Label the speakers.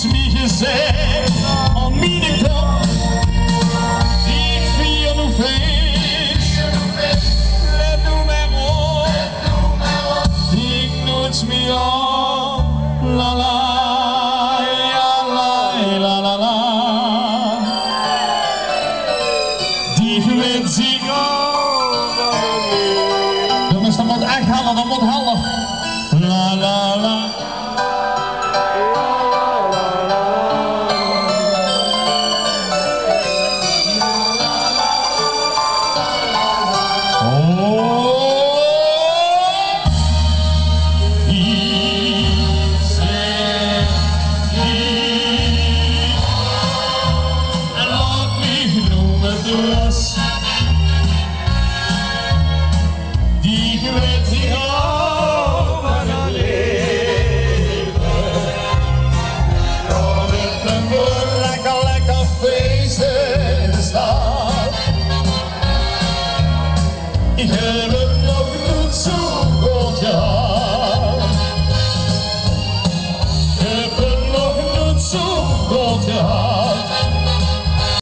Speaker 1: niets meer gezegd aan mijn kop. Ik vier nog feest, let doe maar op. Ik nooit meer aan, la la, ja la, la la la. Die weet zich jongens, dat moet echt halen, dat moet halen. La la la. Die gewet zich over het leven. Dan met een woord lekker feesten in de stad. Ik heb het nog niet zo